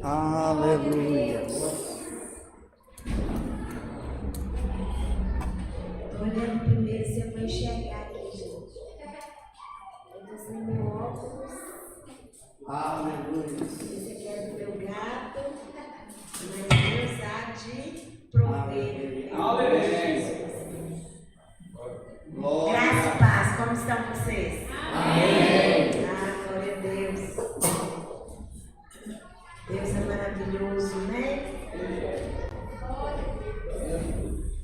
Aleluia. Estou olhando primeiro se eu vou enxergar aqui, gente. Eu estou sem meu óculos. Aleluia. Esse aqui é do meu gato. Mas Deus há de prover. Aleluia. Graça e paz, como estão vocês? Amém. Glória a Deus. Deus é maravilhoso, né?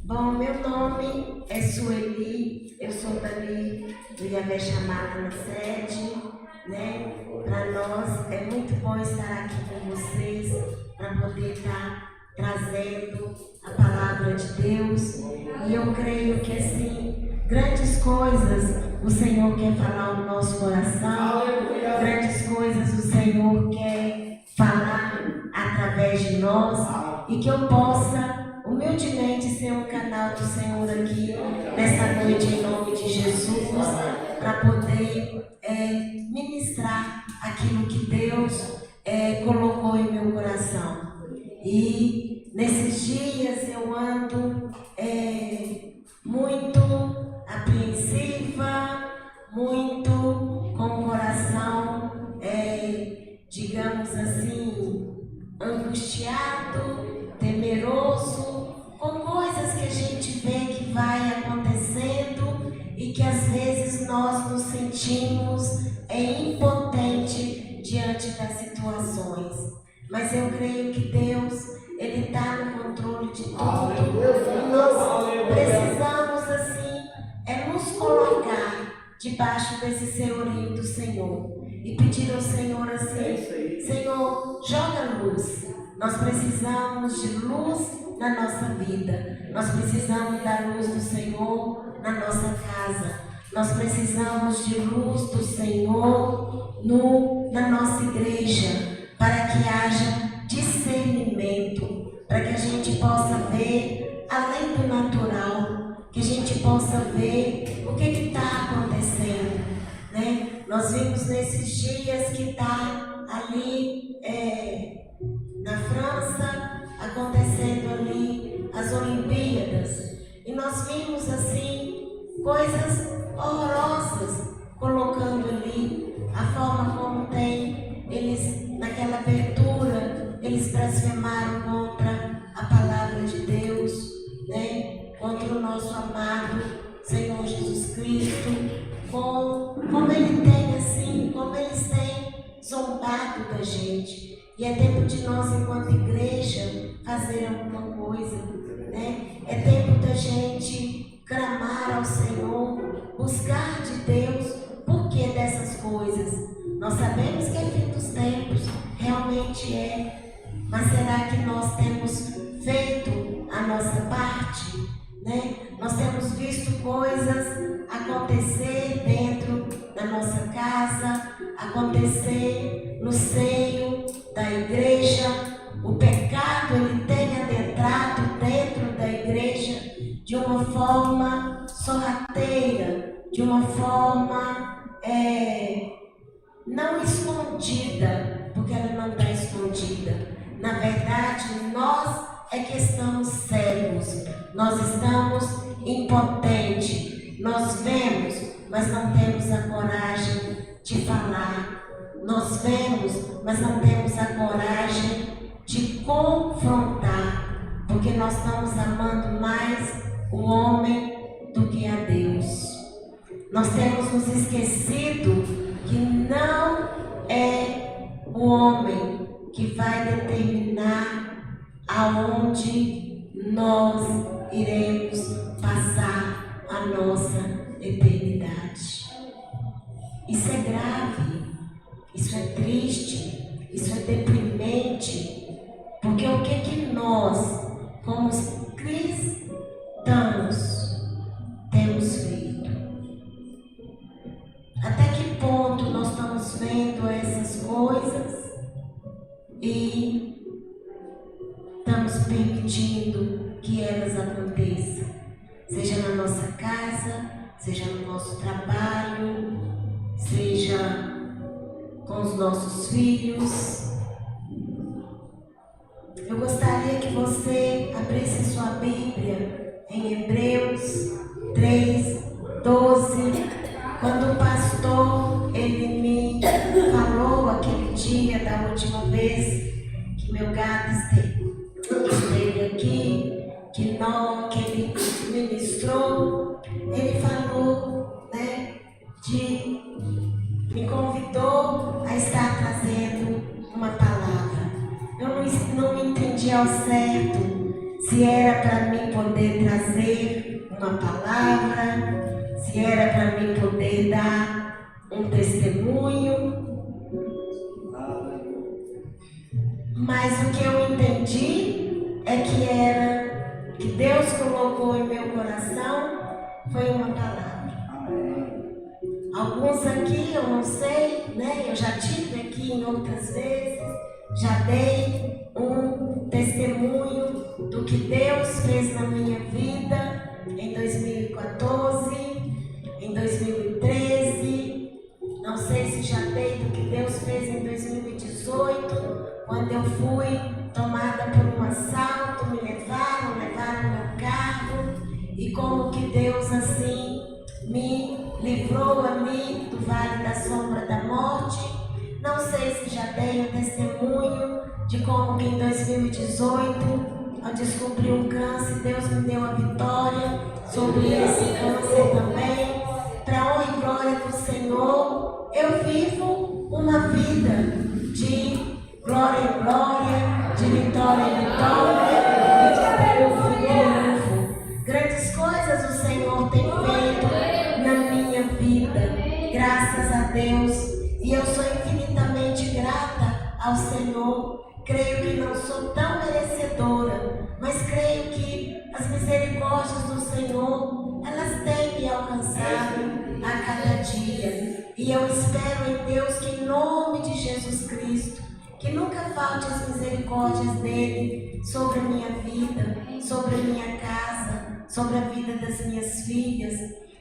Bom, meu nome é Sueli, eu sou dali do Yahvé Chamado na sede, né? Para nós é muito bom estar aqui com vocês, para poder estar trazendo a palavra de Deus. E eu creio que assim, grandes coisas o Senhor quer falar no nosso coração, grandes coisas o Senhor quer falar através de nós, e que eu possa humildemente ser um canal do Senhor aqui nesta noite em nome de Jesus, para poder ministrar aquilo que Deus colocou em meu coração. E nesses dias eu ando muito apreensiva, muito com o coração, digamos assim, angustiado, temeroso, com coisas que a gente vê que vai acontecendo e que às vezes nós nos sentimos impotentes diante das situações. Mas eu creio que Deus, Ele está no controle de tudo. E nós precisamos assim, nos colocar debaixo desse senhorio do Senhor e pedir ao Senhor assim: Senhor, joga luz. Nós precisamos de luz na nossa vida. Nós precisamos da luz do Senhor na nossa casa. Nós precisamos de luz do Senhor na nossa igreja, para que haja discernimento, para que a gente possa ver além do natural, que a gente possa ver o que está acontecendo, né? Nós vimos nesses dias que está ali na França, acontecendo ali as Olimpíadas, e nós vimos assim coisas horrorosas, colocando ali a forma como tem, eles naquela abertura, eles blasfemaram contra a palavra de Deus, né? Contra o nosso amado Senhor Jesus Cristo, como ele tem assim, como eles têm zombado da gente. E é tempo de nós, enquanto igreja, fazer alguma coisa, né? É tempo da gente clamar ao Senhor, buscar de Deus por que dessas coisas. Nós sabemos que é fim dos tempos, realmente é, mas será que nós temos feito a nossa parte, né? Nós temos visto coisas acontecer dentro da nossa casa, acontecer no seio da igreja. O pecado, ele tem adentrado dentro da igreja de uma forma sorrateira, de uma forma não escondida, porque ela não está escondida. Na verdade, nós é que estamos cegos, nós estamos impotentes, nós vemos, mas não temos a coragem de falar. Nós vemos, mas não temos a coragem de confrontar, porque nós estamos amando mais o homem do que a Deus. Nós temos nos esquecido que não é o homem que vai determinar aonde nós iremos passar a nossa eternidade. Isso é grave, isso é triste, isso é deprimente, porque o que nós, como cristãos, temos feito? Até que ponto nós estamos vendo essas coisas e estamos permitindo que elas aconteçam? Seja na nossa casa, seja no nosso trabalho, seja com os nossos filhos. você abrisse sua Bíblia em Hebreus 3:12, quando o pastor ele me falou aquele dia da última vez que meu gato esteve aqui, que ele ministrou, ele falou, né, me convidou a estar trazendo uma palavra. Eu não entendi ao certo se era para mim poder trazer uma palavra, se era para mim poder dar um testemunho. Mas o que eu entendi é que Deus colocou em meu coração foi uma palavra. Alguns aqui eu não sei, né? Eu já tive aqui em outras vezes, já dei um testemunho do que Deus fez na minha vida em 2014, em 2013. Não sei se já dei do que Deus fez em 2018, quando eu fui tomada por um assalto, me levaram meu carro, e como que Deus assim me livrou ali do vale da sombra da morte. Não sei se já dei um testemunho de como que em 2018 eu descobri um câncer, Deus me deu a vitória sobre esse câncer também. Para honra e glória do Senhor, eu vivo uma vida de glória em glória, de vitória em vitória e de triunfo em triunfo. Grandes coisas o Senhor tem feito na minha vida, graças a Deus. E eu sou infinitamente grata ao Senhor. Creio que não sou tão merecedora, mas creio que as misericórdias do Senhor, elas têm me alcançado a cada dia. E eu espero em Deus que em nome de Jesus Cristo, que nunca falte as misericórdias dele sobre a minha vida, sobre a minha casa, sobre a vida das minhas filhas,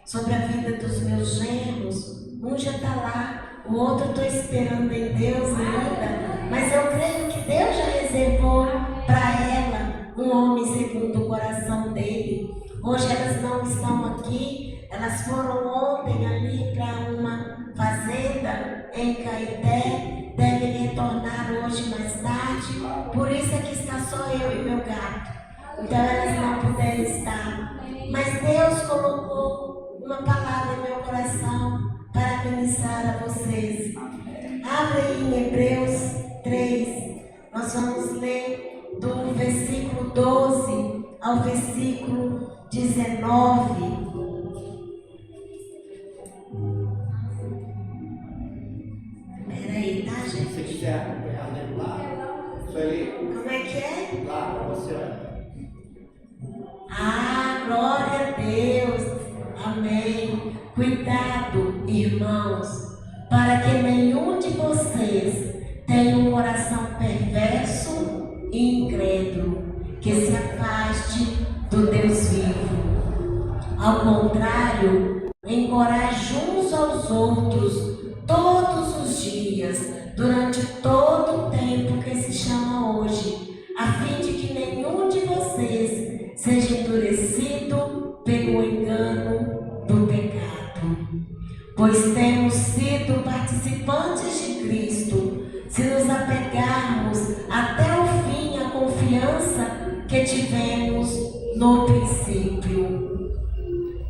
sobre a vida dos meus genros. Um já está lá, o outro estou esperando em Deus ainda, mas eu creio que Deus já reservou para ela um homem segundo o coração dele. Hoje elas não estão aqui, elas foram ontem ali para uma fazenda em Caeté, devem retornar hoje mais tarde, por isso é que está só eu e meu gato, então elas não puderam estar. Mas Deus colocou uma palavra em meu coração para ministrar a vocês. Abre aí em Hebreus 3, nós vamos ler do versículo 12 ao versículo 19. Peraí, tá, gente? Se você quiser acompanhar lendo lá, isso aí. Como é que é? Lá para você, olha. Ah, glória a Deus. Amém. Cuidado, irmãos, para que nenhum de vocês tenha um coração perverso e incrédulo, que se afaste do Deus vivo. Ao contrário, encoraje uns aos outros todos os dias, durante todo o tempo que se chama hoje, a fim de que nenhum de vocês seja endurecido pelo engano do pecado. Pois temos sido participantes de Cristo, se nos apegarmos até o fim à confiança que tivemos no princípio.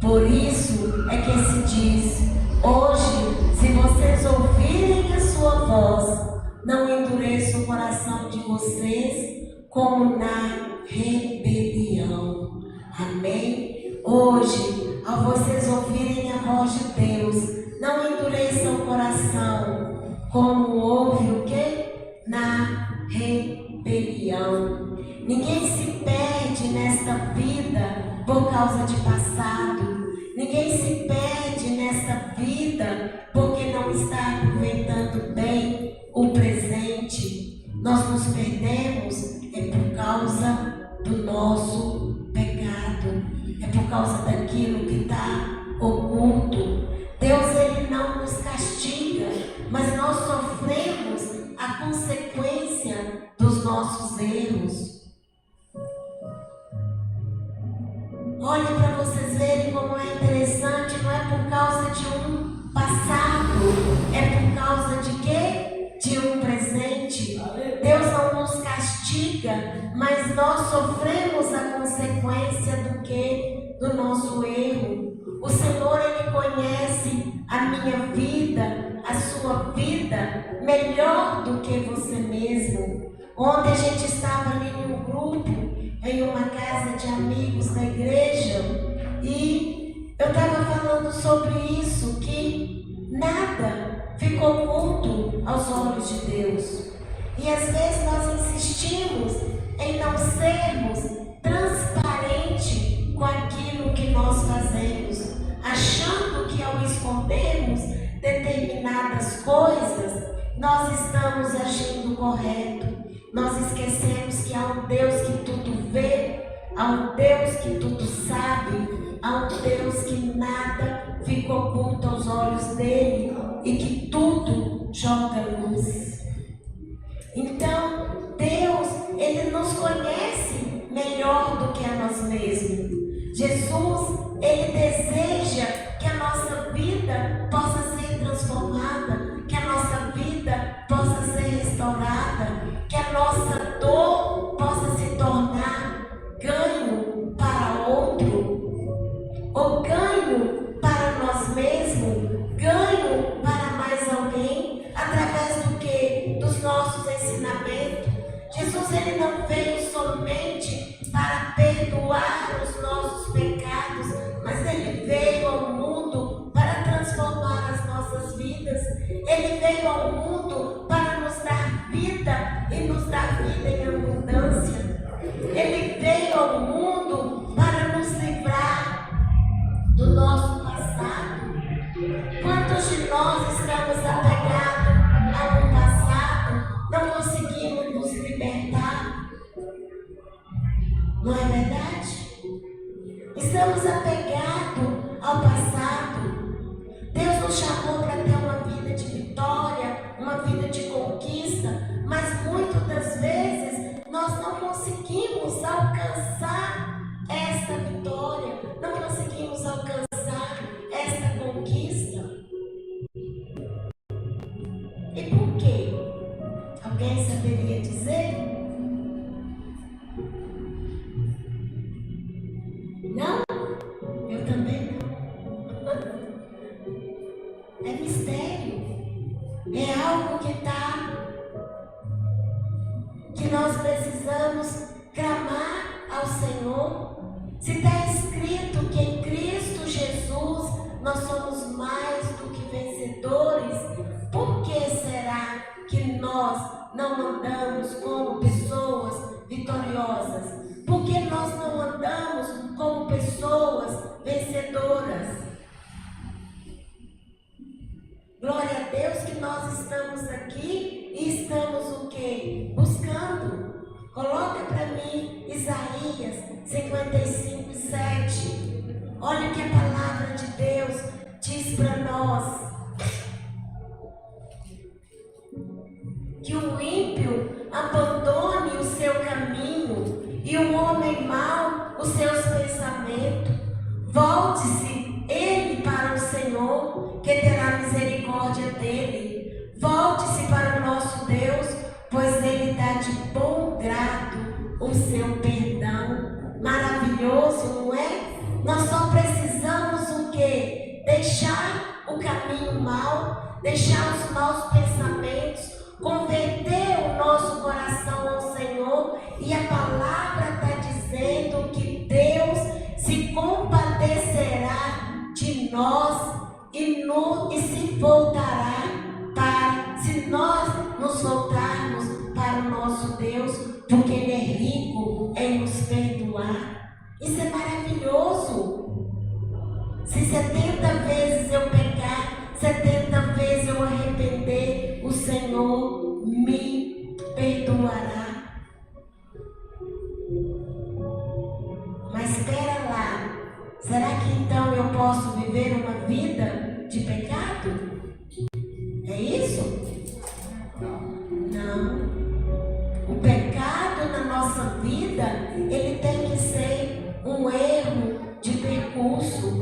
Por isso é que se diz: hoje, se vocês ouvirem a sua voz, não endureçam o coração de vocês como na rebelião. Amém? Hoje, ao vocês ouvirem a voz de Deus, não endureçam o coração como houve o quê? Na rebelião. Ninguém se perde nesta vida por causa de passado. Ninguém se perde nesta vida porque não está aproveitando bem o presente. Nós nos perdemos por causa do nosso pecado, por causa daquilo que está oculto. Deus ele não nos castiga, mas nós sofremos a consequência dos nossos erros. mas nós sofremos a consequência do nosso erro. O Senhor, Ele conhece a minha vida, a sua vida, melhor do que você mesmo. Ontem a gente estava ali em um grupo, em uma casa de amigos da igreja, e eu estava falando sobre isso, que nada ficou oculto aos olhos de Deus. E às vezes nós insistimos em não sermos transparentes com aquilo que nós fazemos, achando que ao escondermos determinadas coisas, nós estamos agindo correto. Nós esquecemos que há um Deus que tudo vê, há um Deus que tudo sabe, há um Deus que nada fica oculto aos olhos dele e que tudo joga luz. Então, Deus, Ele nos conhece melhor do que a nós mesmos. Jesus, Ele deseja que a nossa vida possa ser transformada, que a nossa vida possa ser restaurada, que a nossa dor possa se tornar ganho para outro, ou ganho para nós mesmos, ganho para mais alguém, através do que? Dos nossos ensinamentos. Jesus, Ele não veio somente para perdoar os nossos pecados, mas Ele veio ao mundo para transformar as nossas vidas. Ele veio ao mundo para nos dar vida e nos dar vida em abundância. Ele veio ao mundo para nos livrar do nosso passado. Quantos de nós estamos apegados a um passado, não conseguimos nos libertar? Não é verdade? Estamos apegados ao passado. Deus nos chamou para ter uma vida de vitória, uma vida de conquista, mas muitas das vezes nós não conseguimos alcançar esta vitória, não conseguimos alcançar esta conquista. E por quê? Alguém saberia dizer? Não? Eu também não. É mistério. É algo que nós precisamos clamar ao Senhor. Se está escrito que em Cristo Jesus nós somos mais do que vencedores, por que será que nós não andamos como pessoas vitoriosas? Por que nós não andamos como pessoas vencedoras? Glória a Deus que nós estamos aqui e estamos o quê? Buscando. Coloca para mim Isaías 55:7. Olha o que a palavra de Deus diz para nós. Que o ímpio abandone o seu caminho e o homem mau os seus pensamentos. Volte-se ele para o Senhor, que terá misericórdia dele. Volte-se para o nosso Deus, pois ele dá de bom grado o seu perdão. Maravilhoso, não é? Nós só precisamos o quê? Deixar o caminho mau, deixar os maus pensamentos, converter o nosso coração ao Senhor, e a palavra está dizendo que Deus se compadecerá de nós e se voltará se nós nos voltarmos para o nosso Deus, porque Ele é rico em nos perdoar. Isso é maravilhoso. Se 70 vezes eu pecar, 70 vezes eu arrepender, o Senhor me perdoará. Mas espera lá, será que então eu posso viver uma vida de pecado? É isso? Não. O pecado na nossa vida, ele tem que ser um erro de percurso.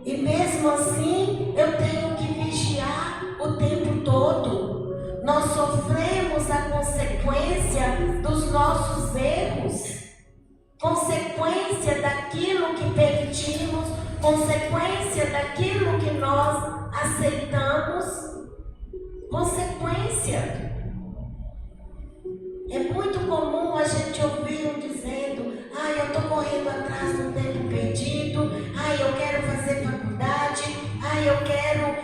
E mesmo assim, eu tenho que vigiar o tempo todo. Nós sofremos a consequência consequência dos nossos erros, consequência daquilo que permitimos, consequência daquilo que nós aceitamos, consequência. É muito comum a gente ouvir um dizendo: eu estou correndo atrás do tempo perdido, eu quero fazer faculdade, eu quero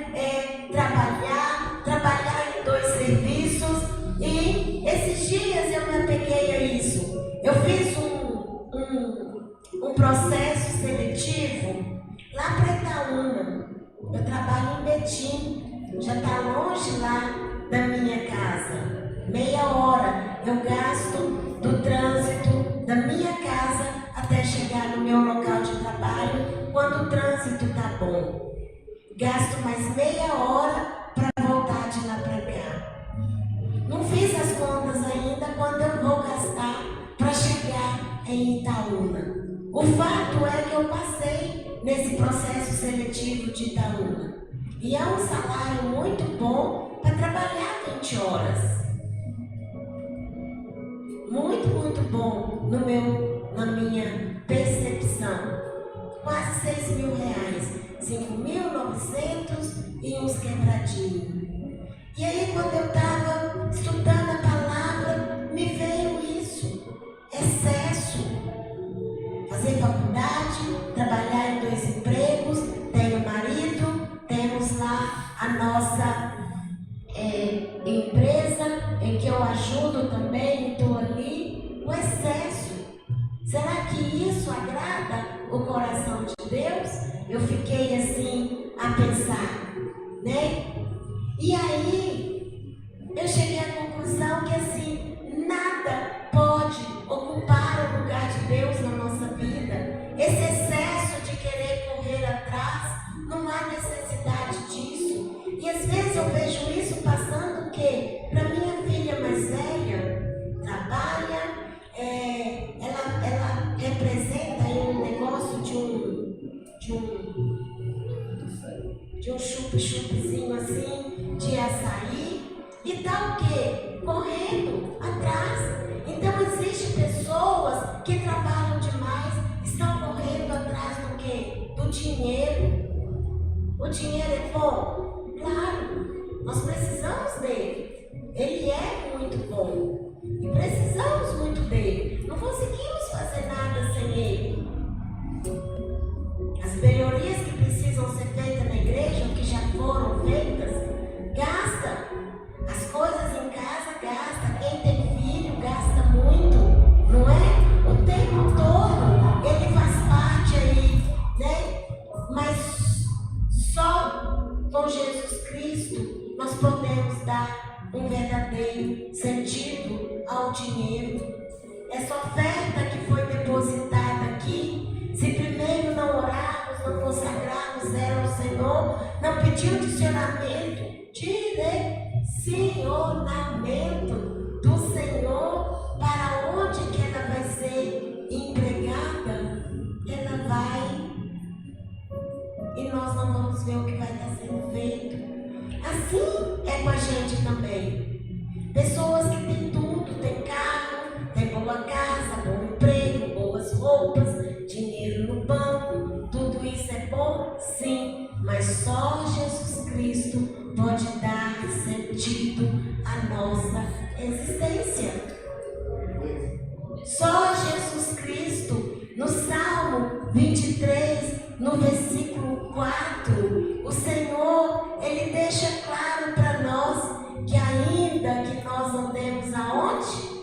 trabalhar em 2 serviços. E esses dias eu me apeguei a isso. Eu fiz um processo seletivo lá para Itaúna. Eu trabalho em Betim, já está longe lá da minha casa. Meia hora eu gasto do trânsito da minha casa até chegar no meu local de trabalho, quando o trânsito está bom. Gasto mais meia hora para voltar de lá para cá. Não fiz as contas ainda quando eu vou gastar para chegar em Itaúna. O fato é que eu passei nesse processo seletivo de Itaúna. E é um salário muito bom para trabalhar 20 horas. Muito, muito bom na minha percepção. Quase R$6.000, 5.900 e uns quebradinhos. E aí, quando eu estava estudando a palavra, me veio isso: excesso. Fazer faculdade, trabalhar em 2 empregos, tenho marido, temos lá a nossa empresa em que eu ajudo também, estou ali. O excesso, será que isso agrada o coração de Deus? Eu fiquei assim a pensar, né? E aí eu cheguei à conclusão que assim, nada pode ocupar o lugar de Deus na nossa vida. Esse excesso de querer correr atrás, não há necessidade disso. E às vezes eu vejo isso passando o quê? Para minha filha mais velha, trabalha, ela representa aí um negócio de um chup-chupzinho assim, de açaí, e tá o quê? Correndo atrás. Então existem pessoas que trabalham demais, estão correndo atrás do quê? Do dinheiro. O dinheiro é bom? Claro, nós precisamos dele. Ele é muito bom e precisamos muito dele. Não conseguimos fazer nada sem ele. As melhorias que precisam ser feitas na igreja, ou que já foram feitas, gasta. As coisas em casa gasta. Quem tem filho gasta muito, não é? O tempo todo ele faz parte aí, né? Mas só com Jesus Cristo nós podemos dar um verdadeiro sentido ao dinheiro. Essa oferta que foi depositada aqui, se primeiro não orarmos, não consagrarmos ela ao Senhor, não pedir o direcionamento do Senhor para onde que ela vai ser empregada, ela vai, e nós não vamos ver o que vai estar sendo feito. Assim é com a gente também. Pessoas que têm tudo, têm carro, têm boa casa, bom emprego, boas roupas, dinheiro no banco, tudo isso é bom? Sim, mas só Jesus Cristo pode dar sentido à nossa existência. Só Jesus Cristo. No Salmo 23, no versículo 4, o Senhor, Ele deixa claro para nós que ainda que nós andemos aonde?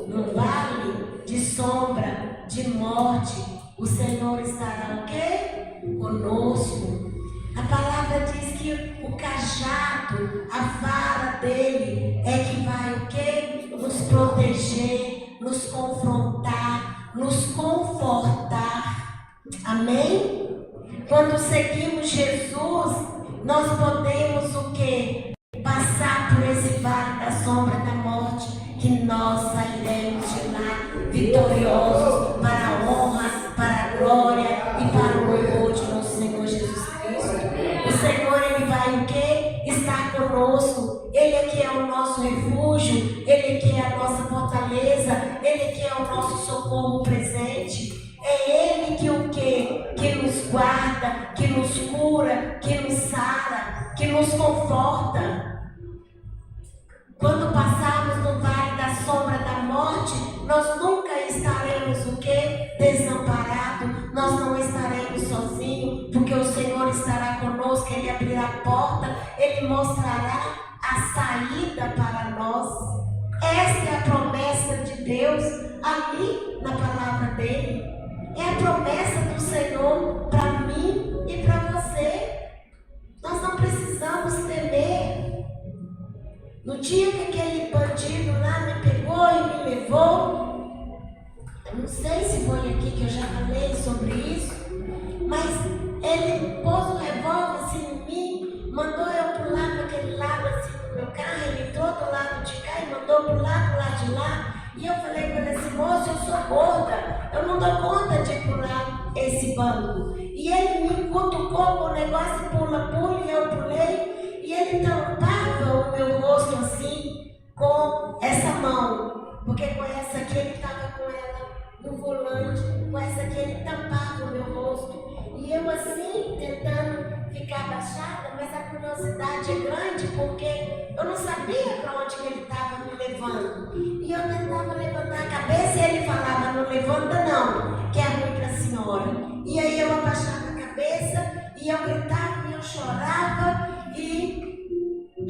No vale de sombra, de morte, o Senhor estará o quê? Conosco. A palavra diz que o cajado, a vara dele é que vai o quê? Nos proteger, nos confrontar, nos confortar. Amém? Quando seguimos Jesus, nós podemos o quê? Passar por esse vale da sombra da morte, que nós sairemos de lá vitoriosos para a honra, para a glória e para o louvor de nosso Senhor Jesus Cristo. O Senhor, Ele vai o quê? Estar conosco. Ele é que é o nosso fortaleza, Ele que é o nosso socorro presente. É Ele que o quê? Que nos guarda, que nos cura, que nos sara, que nos conforta. Quando passarmos no vale da sombra da morte, nós nunca estaremos o quê? Desamparados. Nós não estaremos sozinhos, porque o Senhor estará conosco. Ele abrirá a porta, Ele mostrará a saída para nós. Essa é a promessa de Deus ali na palavra dele. É a promessa do Senhor para mim e para você. Nós não precisamos temer. No dia que aquele bandido lá me pegou e me levou, eu não sei se foi aqui que eu já falei sobre isso, mas ele pôs o revólver assim em mim, mandou eu pular para aquele lado assim do meu carro, ele entrou do lado de cá e mandou pular para o lado de lá. E eu falei para ele assim: moço, eu sou gorda, eu não dou conta de pular esse banco. E ele me cutucou com o negócio, pula, e eu pulei. E ele tampava o meu rosto assim, com essa mão. Porque com essa aqui ele estava com ela no volante, com essa aqui ele tampava o meu rosto. E eu assim, tentando ficar abaixada, mas a curiosidade é grande, porque eu não sabia para onde que ele estava me levando. E eu tentava levantar a cabeça e ele falava: não levanta não, que é ruim para a senhora. E aí eu abaixava a cabeça e eu gritava e eu chorava. E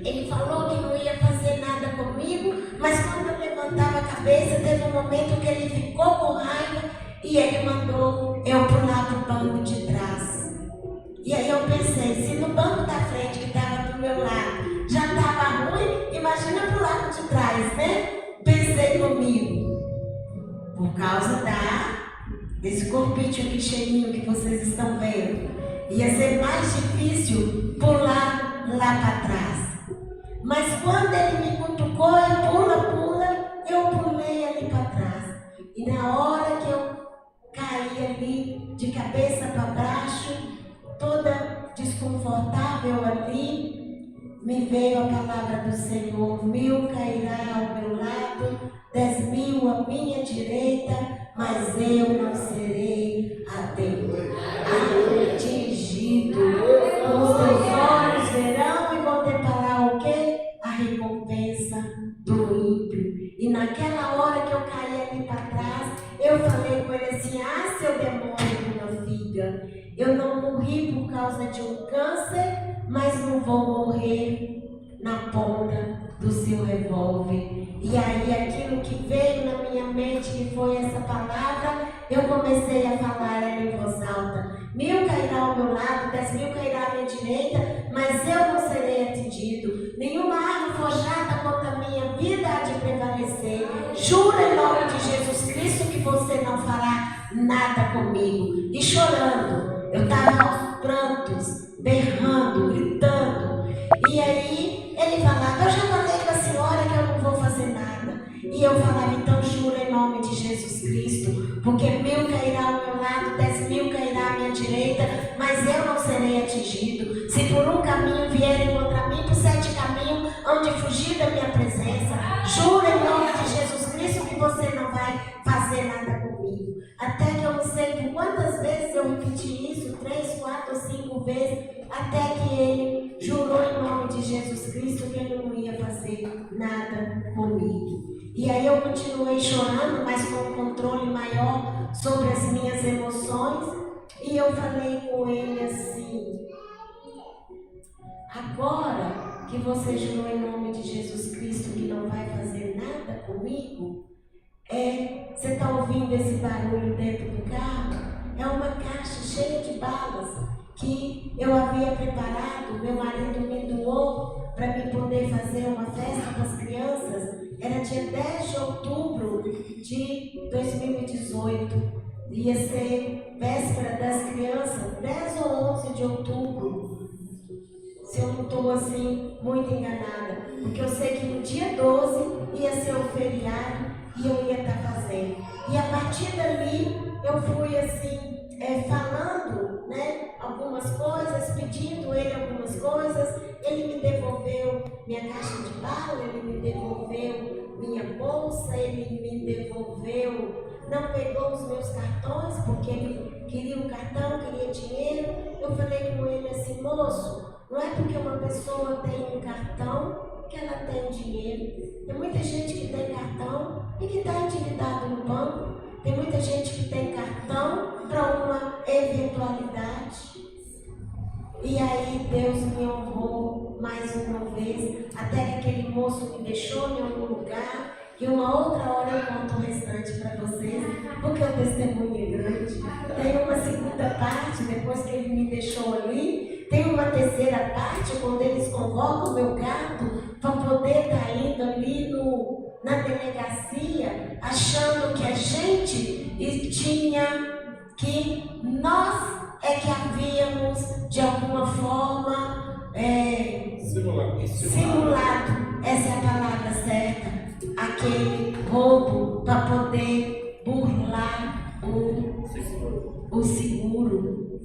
ele falou que não ia fazer nada comigo, mas quando eu levantava a cabeça, teve um momento que ele ficou com raiva e ele mandou eu pular para o banco de trás. E aí eu pensei, se no banco da frente que estava do meu lado já estava ruim, imagina para o lado de trás, né? Pensei comigo, por causa desse corpite aqui cheinho que vocês estão vendo, ia ser mais difícil pular lá para trás. Mas quando ele me cutucou e pula, eu pulei ali para trás. E na hora que eu caí ali de cabeça para baixo, toda desconfortável ali, me veio a palavra do Senhor: 1000 cairá ao meu lado, 10.000 à minha direita, mas eu não serei atingido. Os teus olhos verão e contemplarão o quê? A recompensa do ímpio. E naquela hora que eu caí ali para trás, eu falei com ele assim: ah, seu demônio, minha filha, eu não morri por causa de um câncer, mas não vou morrer na ponta do seu revólver. E aí aquilo que veio na minha mente, que foi essa palavra, eu comecei a falar ela em voz alta: 1000 cairá ao meu lado, 10.000 cairá à minha direita, mas eu não serei atingido. Nenhuma arma forjada contra a minha vida há de prevalecer. Juro em nome de Jesus Cristo que você não fará nada comigo. E chorando, eu estava aos prantos, berrando, gritando. E aí ele falava: eu já falei com a senhora que eu não vou fazer nada. E eu falava: então juro em nome de Jesus Cristo, porque 1000 cairá ao meu lado, 10.000 cairá à minha direita, mas eu não serei atingido. Se por um caminho vierem contra mim, por 7 caminhos hão de fugir da minha presença. Juro em nome de Jesus Cristo que você não vai fazer nada comigo. Até que eu não sei por quantas vezes eu repeti isso, 3, 4, 5 vezes, até que ele jurou em nome de Jesus Cristo que ele não ia fazer nada comigo. E aí eu continuei chorando, mas com um controle maior sobre as minhas emoções. E eu falei com ele assim: agora que você jurou em nome de Jesus Cristo que não vai fazer nada comigo, você está ouvindo esse barulho dentro do carro? É uma caixa cheia de balas que eu havia preparado, meu marido me doou para mim poder fazer uma festa para as crianças. Era dia 10 de outubro de 2018. Ia ser véspera das crianças, 10 ou 11 de outubro. Se eu não estou assim muito enganada. Porque eu sei que no dia 12 ia ser o feriado e eu ia estar fazendo. E a partir dali eu fui assim, falando, né, algumas coisas, pedindo ele algumas coisas. Ele me devolveu minha caixa de bala, ele me devolveu minha bolsa, ele me devolveu, não pegou os meus cartões, porque ele queria um cartão, queria dinheiro. Eu falei com ele assim: moço, não é porque uma pessoa tem um cartão que ela tem dinheiro. Tem muita gente que tem cartão e que está endividado no banco. Tem muita gente que tem cartão para uma eventualidade. E aí Deus me honrou mais uma vez, até que aquele moço me deixou em algum lugar. E uma outra hora eu conto o restante para vocês, porque o testemunho é grande. Tem uma segunda parte, depois que ele me deixou ali. Tem uma terceira parte, quando eles convocam o meu gato para poder estar indo ali na delegacia, achando que a gente tinha, que nós é que havíamos de alguma forma simulado, essa é a palavra certa, aquele roubo para poder burlar o seguro.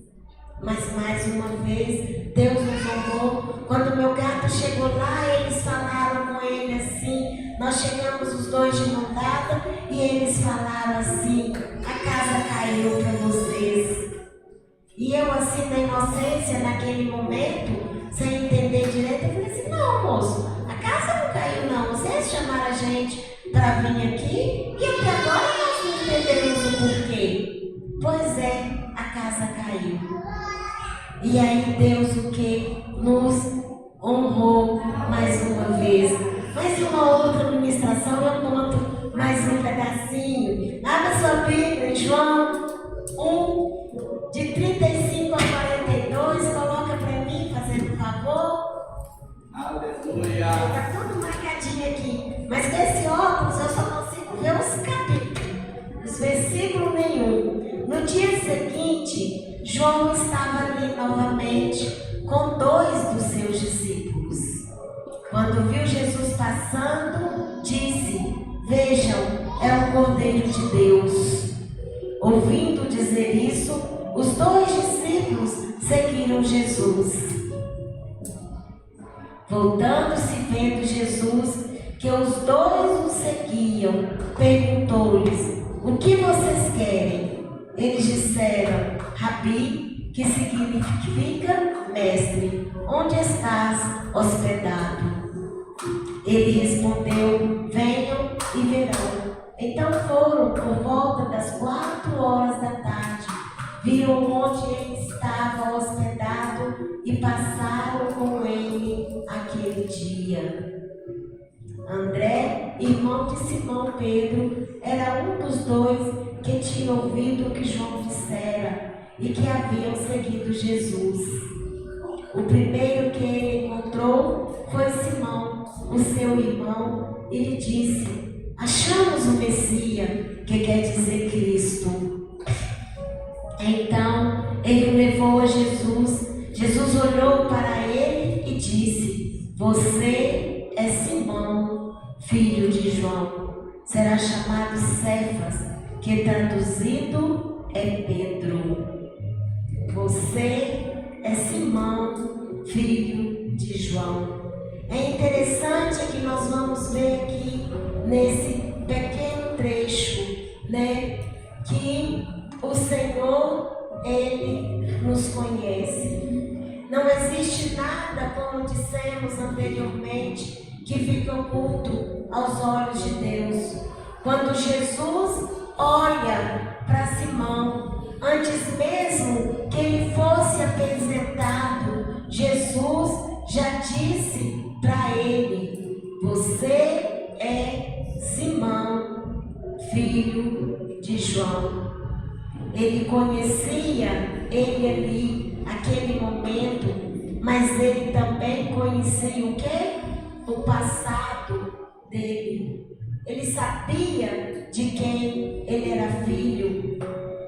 Mas mais uma vez, Deus nos honrou. Quando meu gato chegou lá, eles falaram com ele assim, nós chegamos os dois de mão dada, e eles falaram assim: a casa caiu para vocês. E eu assim, na inocência, naquele momento, sem entender direito, eu falei assim: não, moço, a casa não caiu não, vocês chamaram a gente para vir aqui, e até agora nós não entendemos o porquê. Pois é, a casa caiu. E aí Deus o que? Nos honrou mais uma vez. Mais uma outra ministração, eu conto mais um pedacinho. Abra sua Bíblia em João 1, de 35 a 42, coloca para mim, fazendo favor. Aleluia. Está tudo marcadinho aqui, mas com esse óculos eu só consigo ver os capítulos, os versículos nenhum. No dia seguinte, João estava ali novamente com 2 dos seus discípulos. Quando viu Jesus passando, disse: vejam, é o Cordeiro de Deus. Ouvindo dizer isso, os 2 discípulos seguiram Jesus. Voltando-se, vendo Jesus que os 2 o seguiam, perguntou-lhes: o que vocês querem? Eles disseram: Rabi, que significa mestre, onde estás hospedado? Ele respondeu: venham e verão. Então foram por volta das 4 horas da tarde, viram onde ele estava hospedado e passaram com ele aquele dia. André, irmão de Simão Pedro, era um dos 2 que tinha ouvido o que João dissera e que haviam seguido Jesus. O primeiro que ele encontrou foi Simão, o seu irmão, e lhe disse: achamos o Messias, que quer dizer Cristo. Então ele o levou a Jesus. Jesus olhou para ele e disse: você é Simão, filho de João. Será chamado Cefas, que traduzido é Pedro. Você é Simão, filho de João. É interessante que nós vamos ver aqui nesse pequeno trecho, né, que o Senhor, Ele nos conhece. Não existe nada, como dissemos anteriormente, que fica oculto aos olhos de Deus. Quando Jesus olha para Simão, antes mesmo que ele fosse apresentado, Jesus já disse para ele: você é Simão, filho de João. Ele conhecia ele ali, aquele momento, mas ele também conhecia o quê? O passado dele. Ele sabia de quem ele era filho.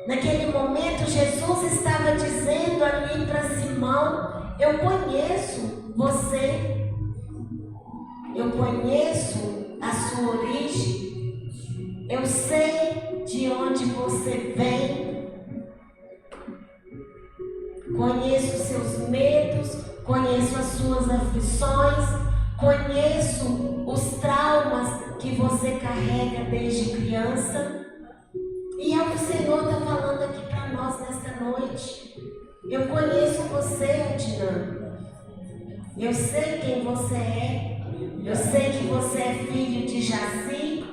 Naquele momento, Jesus estava dizendo ali para Simão: eu conheço você, eu conheço a sua origem, eu sei de onde você vem, conheço os seus medos, conheço as suas aflições, conheço os traumas que você carrega desde criança. E é o que o Senhor está falando aqui para nós nesta noite. Eu conheço você, Adnan. Eu sei quem você é. Eu sei que você é filho de Jaci,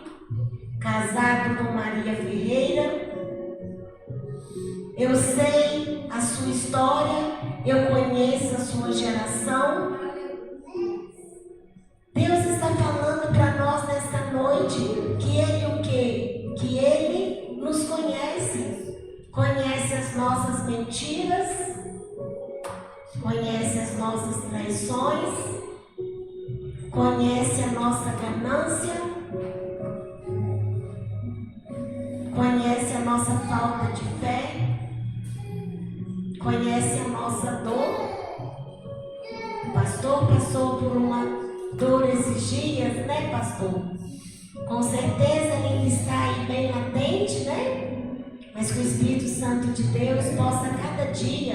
casado com Maria Ferreira. Eu sei a sua história. Eu conheço a sua geração. Deus está falando para nós nesta noite que Ele o quê? Que Ele nos conhece. Conhece as nossas mentiras. Conhece as nossas traições. Conhece a nossa ganância. Conhece a nossa falta de fé. Conhece a nossa dor. O pastor passou por uma dor esses dias, né, pastor? Com certeza ele está aí bem latente, né? Mas que o Espírito Santo de Deus possa cada dia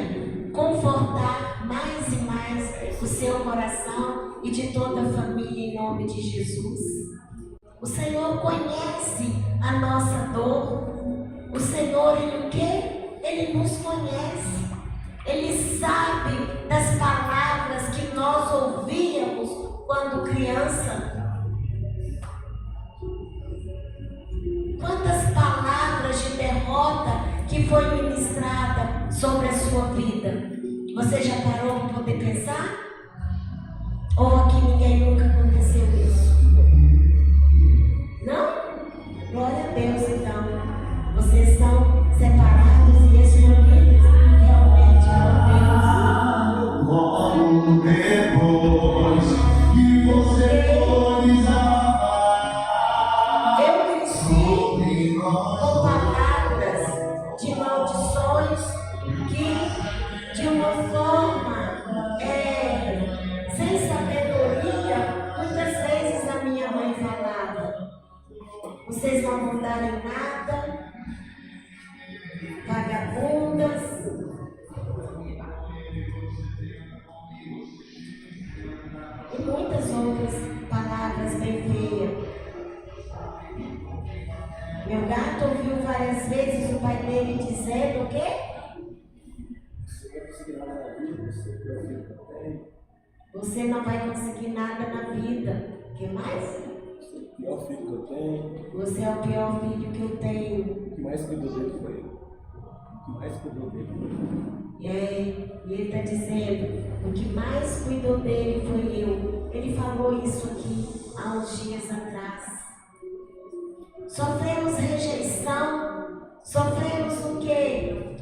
confortar mais e mais o seu coração e de toda a família em nome de Jesus. O Senhor conhece a nossa dor. O Senhor, Ele o quê? Ele nos conhece. Ele sabe das palavras que nós ouvíamos quando criança. Quantas palavras de derrota que foi ministrada sobre a sua vida. Você já parou para poder pensar? Ou aqui ninguém nunca aconteceu isso? Não? Glória a Deus, então. Vocês são separados e escolhidos. Realmente, ó Deus. Logo depois que você foi Eu cresci com palavras de maldições que, de uma forma sem sabedoria, muitas vezes a minha mãe falava: vocês não vão dar em nada, vagabundas. E muitas outras palavras bem feias. Meu gato ouviu várias vezes o pai dele dizendo o quê? Você não vai conseguir nada na vida. O que mais? O pior filho que eu tenho. Você é o pior filho que eu tenho. O que mais cuidou dele foi eu. O que mais cuidou dele foi eu. E ele está dizendo: o que mais cuidou dele foi eu. Ele falou isso aqui há uns dias atrás. Sofremos rejeição. Sofremos o quê?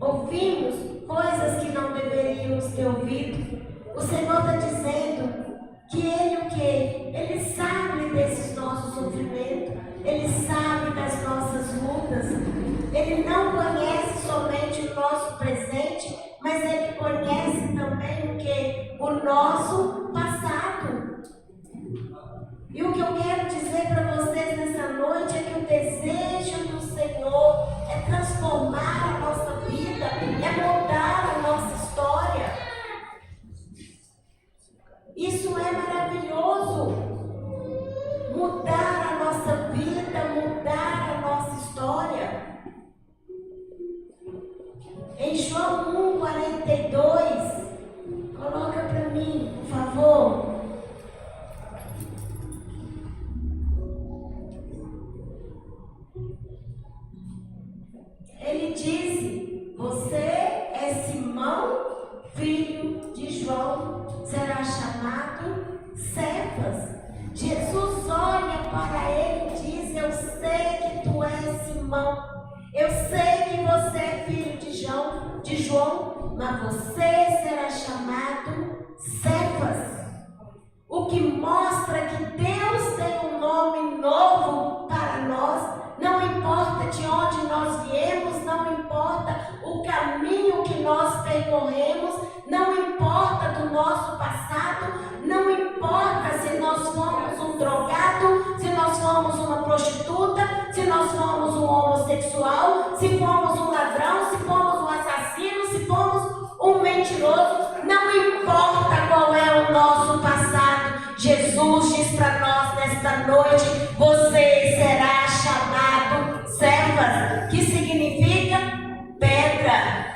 Ouvimos coisas que não deveríamos ter ouvido. O Senhor está dizendo que Ele o quê? Ele sabe desses nossos sofrimentos. Ele sabe das nossas lutas. Ele não conhece somente o nosso presente, mas Ele conhece também o quê? O nosso passado. E o que eu quero dizer para vocês nessa noite é que o desejo do Senhor é transformar a nossa vida, é mudar a nossa história. Isso é maravilhoso. Mudar a nossa vida, mudar a nossa história. Em João 1:42, coloca para mim, por favor. Ele disse: você é Simão, filho de João, será chamado Cefas. Jesus olha para ele e diz: eu sei que tu és Simão, eu sei que você é filho de João, mas você será chamado Cefas. O que mostra que Deus tem um nome novo para nós. Não importa de onde nós viemos, não importa o caminho que nós percorremos, não importa do nosso passado, não importa se nós fomos um drogado, se nós fomos uma prostituta, se nós fomos um homossexual, se fomos um ladrão, se fomos um assassino, se fomos um mentiroso, não importa qual é o nosso passado. Jesus diz para nós nesta noite: você será chamado servas, que significa pedra.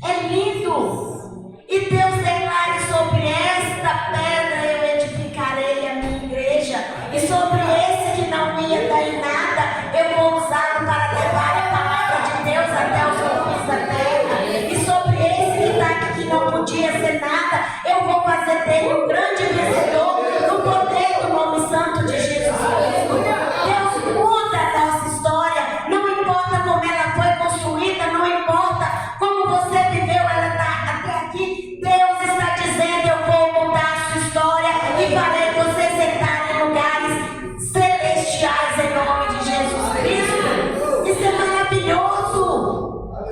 É lindo. E Deus declara: sobre esta pedra eu edificarei a minha igreja, e sobre esse que não ia dar em nada, eu vou usá-lo para levar a palavra de Deus até os confins da terra. E sobre esse que está aqui, que não podia ser nada, eu vou fazer dele um grande vencedor no poder do nome santo de Jesus Cristo. Deus muda a nossa história, não importa como ela foi construída, não importa como você viveu ela até aqui. Deus está dizendo: eu vou mudar a sua história e farei você sentar em lugares celestiais em nome de Jesus Cristo. Isso é maravilhoso.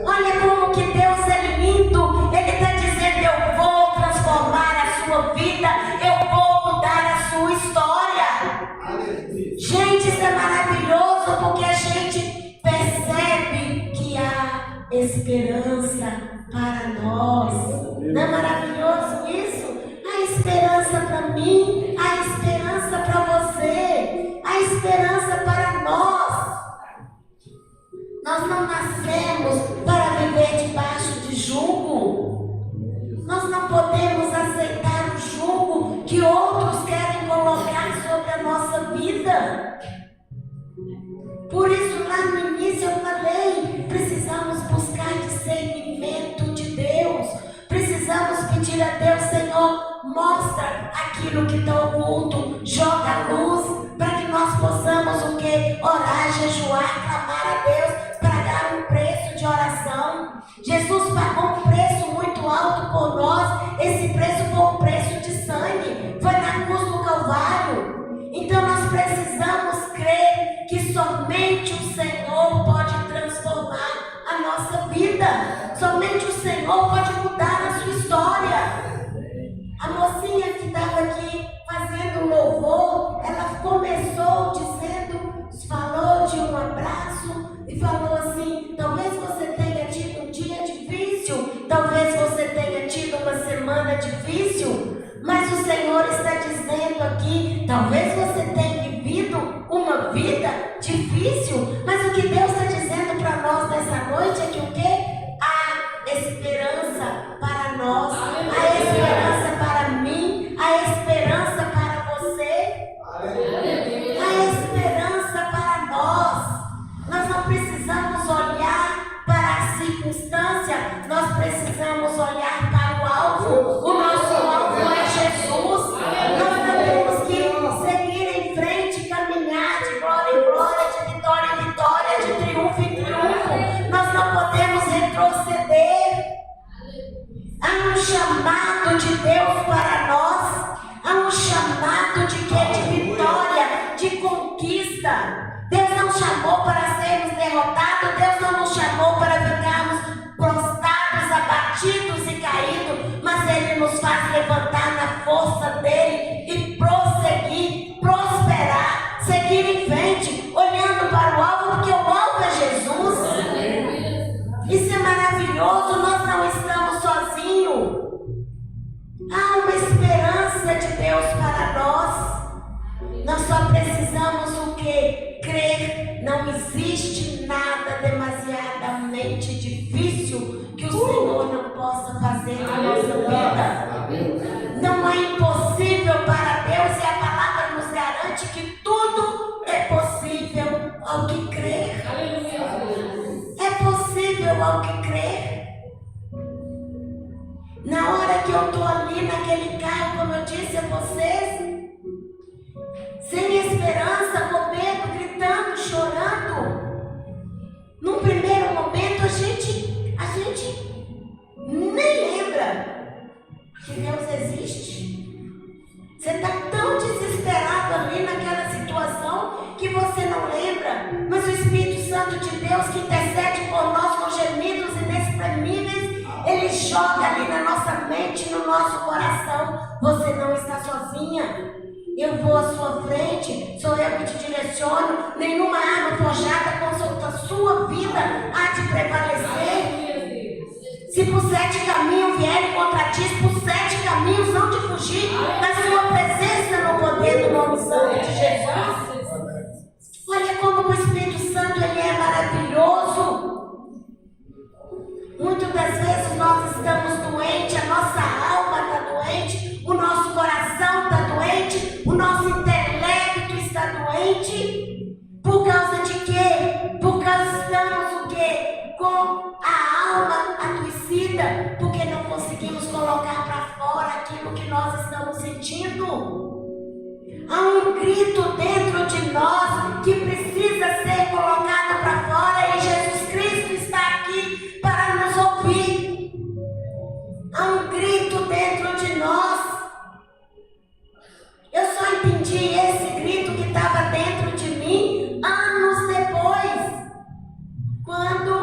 Olha como que Deus é lindo. Ele está dizendo: eu vou transformar a sua vida, eu vou mudar a sua história. Gente, isso é maravilhoso, porque a gente percebe que há esperança para nós. Não é maravilhoso isso? Há esperança para mim, há esperança para você, há esperança para nós. Nós não nascemos para viver debaixo de jugo. Nós não podemos aceitar o jugo que outros querem colocar sobre a nossa vida. Por isso, lá no início eu falei: precisamos buscar discernimento de Deus. Precisamos pedir a Deus: Senhor, mostra aquilo que está oculto, joga a luz, para que nós possamos o quê? Orar, jejuar, clamar a Deus, pagar um preço de oração. Jesus pagou um preço muito alto por nós. Esse preço foi um preço de sangue, foi na cruz do Calvário. Então nós precisamos crer que somente o Senhor pode transformar a nossa vida. Somente o Senhor pode mudar a sua história. A mocinha que estava aqui fazendo louvor, ela começou dizendo, falou de um abraço e falou assim: talvez você tenha tido um dia difícil, talvez você tenha tido uma semana difícil, mas o Senhor está dizendo aqui: talvez você tenha vivido uma vida difícil, mas o que Deus está dizendo para nós nessa noite é que o quê? Há esperança para nós, há esperança para mim, há esperança para você, há esperança para nós. Nós não precisamos olhar para a circunstância, nós precisamos olhar para o alvo. O nosso alvo é Jesus. Nós temos que seguir em frente, caminhar de glória em glória, de vitória em vitória, de triunfo em triunfo. Nós não podemos retroceder. Há um chamado de Deus para nós, há um chamado de quê? De vitória, de conquista. Deus não chamou para sermos derrotados, Deus não nos chamou para ficarmos prostrados, abatidos e caídos, mas Ele nos faz levantar na força dEle e prosseguir, prosperar, seguir em frente, olhando para o alvo, porque o alvo é Jesus. Isso é maravilhoso, nós não estamos sozinhos. Há uma esperança de Deus para nós. Nós só precisamos o quê? Crer. Não existe nada demasiadamente difícil que o Senhor não possa fazer na nossa vida. Não é impossível para Deus, e a palavra nos garante que tudo é possível ao que crer. É possível ao que crer. Na hora que eu estou ali naquele carro, como eu disse a vocês, sem esperança, com medo, gritando, chorando, num primeiro momento a gente nem lembra que Deus existe. Você está tão desesperado ali naquela situação que você não lembra, mas o Espírito Santo de Deus, que intercede por nós com gemidos inexprimíveis, Ele joga ali na nossa mente, no nosso coração: você não está sozinha. Eu vou à sua frente, sou eu que te direciono. Nenhuma arma forjada contra a sua vida há de prevalecer. Se por 7 caminhos vierem contra ti, por 7 caminhos hão de fugir da sua presença. no sangue de Jesus. Olha como o Espírito Santo ele é maravilhoso. Muitas das vezes nós estamos doentes, a nossa alma está doente, o nosso coração está doente, o nosso intelecto está doente. Por causa de quê? Por causa estamos o quê? Com a alma adoecida, porque não conseguimos colocar para fora aquilo que nós estamos sentindo. Há um grito dentro de nós que precisa ser colocado para fora e Jesus Cristo está aqui para nos ouvir. Há um grito dentro de nós. Eu só entendi esse grito que estava dentro de mim anos depois, quando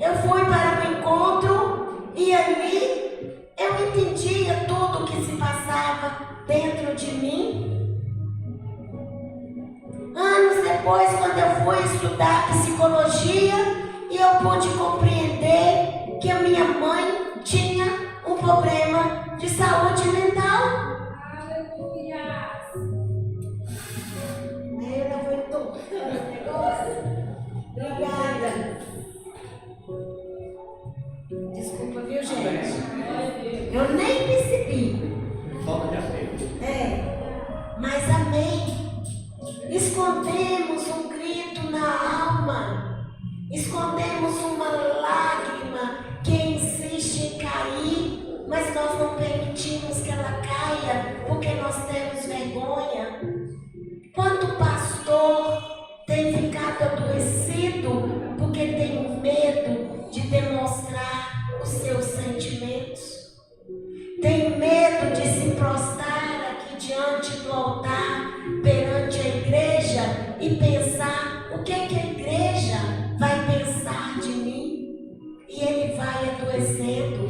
eu fui para o encontro e ali eu entendia tudo o que se passava dentro de mim. Anos depois, quando eu fui estudar psicologia, e eu pude compreender que a minha mãe tinha um problema de saúde mental. Aleluia! Ela foi tocando esse negócio. Obrigada. Desculpa, viu, gente? Eu nem percebi. Falta de apego. Mas amém. Escondemos um grito na alma. Escondemos uma lágrima que insiste em cair, mas nós não permitimos que ela caia, porque nós temos vergonha. Quanto pastor tem ficado adoecido porque tem medo de demonstrar os seus sentimentos? Tem medo de se prostrar aqui diante do altar, perante a igreja e pensar o que é que a igreja vai pensar de mim? E ele vai adoecendo.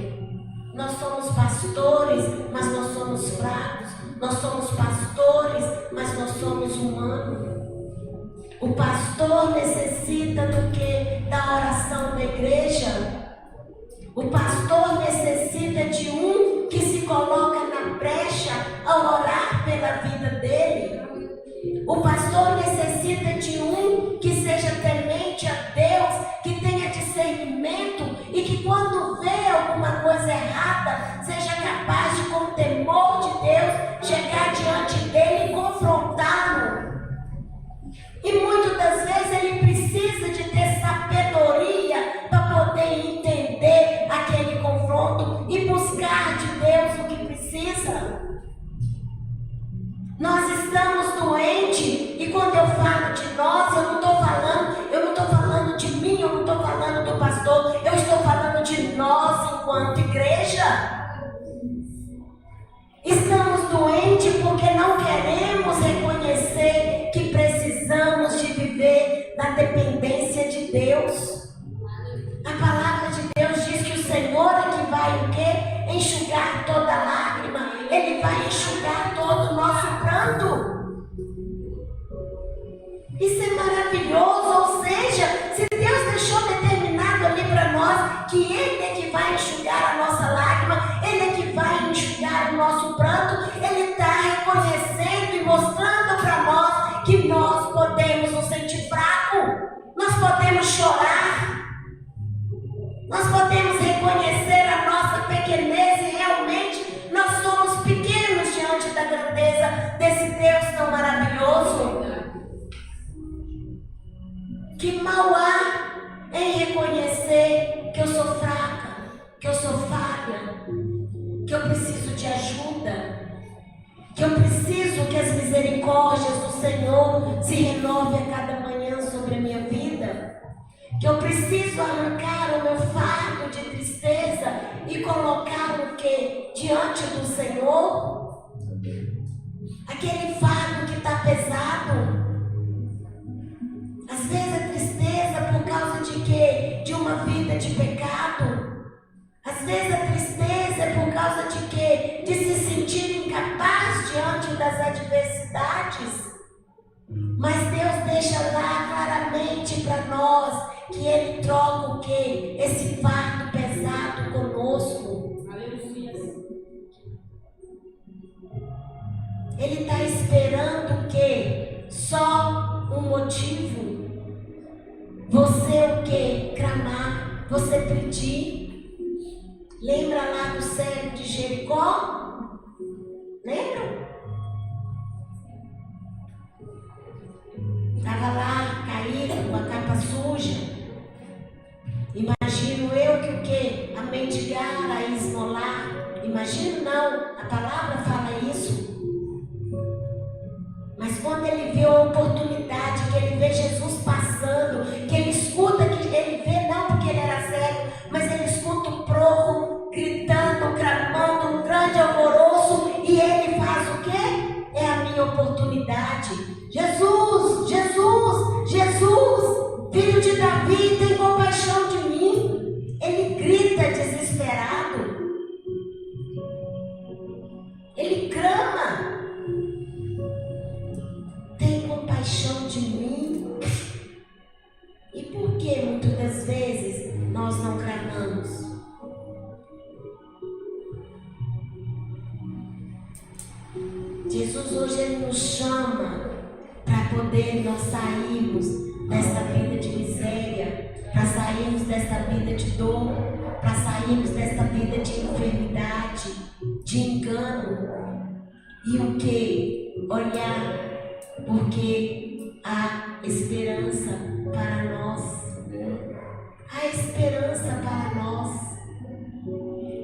Nós somos pastores, mas nós somos fracos. Nós somos pastores, mas nós somos humanos. O pastor necessita do que? Da oração da igreja. O pastor necessita de um que se coloca na brecha ao orar pela vida dele. O pastor necessita de um que seja temente a Deus, que tenha discernimento e que quando vê alguma coisa errada, seja capaz de, com o temor de Deus, chegar diante dele e confrontá-lo. E muitas das vezes ele precisa de ter sabedoria para poder entender aquele confronto e buscar de Deus o que precisa. Nós estamos doentes, e quando eu falo de nós, eu não estou falando de mim, eu não estou falando do pastor, eu estou falando de nós enquanto igreja. Estamos doentes porque não queremos reconhecer que precisamos de viver na dependência de Deus. A palavra de Deus diz que o Senhor é que vai o quê? Enxugar toda lágrima. Ele vai enxugar todo o nosso pranto. Isso é maravilhoso. Ou seja, se Deus deixou determinado ali para nós que Ele é que vai enxugar a nossa lágrima, Ele é que vai enxugar o nosso pranto, Ele está reconhecendo e mostrando para nós que nós podemos nos sentir fracos, nós podemos chorar. Nós podemos reconhecer a nossa pequenez e realmente nós somos pequenos diante da grandeza desse Deus tão maravilhoso. Que mal há em reconhecer que eu sou fraca, que eu sou falha, que eu preciso de ajuda, que eu preciso que as misericórdias do Senhor se renovem a cada manhã sobre a minha vida. Que eu preciso arrancar o meu fardo de tristeza e colocar o que? Diante do Senhor. Aquele fardo que está pesado. Às vezes a tristeza por causa de quê? De uma vida de pecado. Às vezes a tristeza é por causa de quê? De se sentir incapaz diante das adversidades. Mas Deus deixa lá claramente para nós que Ele troca o quê? Esse fardo pesado conosco. Aleluia. Ele está esperando o quê? Só um motivo. Você o quê? Clamar, você pedir. Lembra lá do cego de Jericó? Lembram? Estava lá, caído, com a capa suja. Imagino eu que o quê? A mendigar, a esmolar. Imagino não, a palavra fala isso. Mas quando ele viu a oportunidade, que ele vê Jesus passando, que ele escuta, que ele vê não porque ele era cego, mas ele escuta o povo gritando, clamando, um grande alvoroço, e ele faz o quê? É a minha oportunidade. Jesus, Jesus, Jesus, filho de Davi, tem compaixão de mim. Ele grita desesperado. Ele clama. Tem compaixão de mim. E por que muitas das vezes nós não clamamos? Jesus hoje ele nos chama para poder nós sairmos desta vida de miséria, para sairmos desta vida de dor, para sairmos desta vida de enfermidade, de engano. E o que? Olhar, porque há esperança para nós. Há esperança para nós.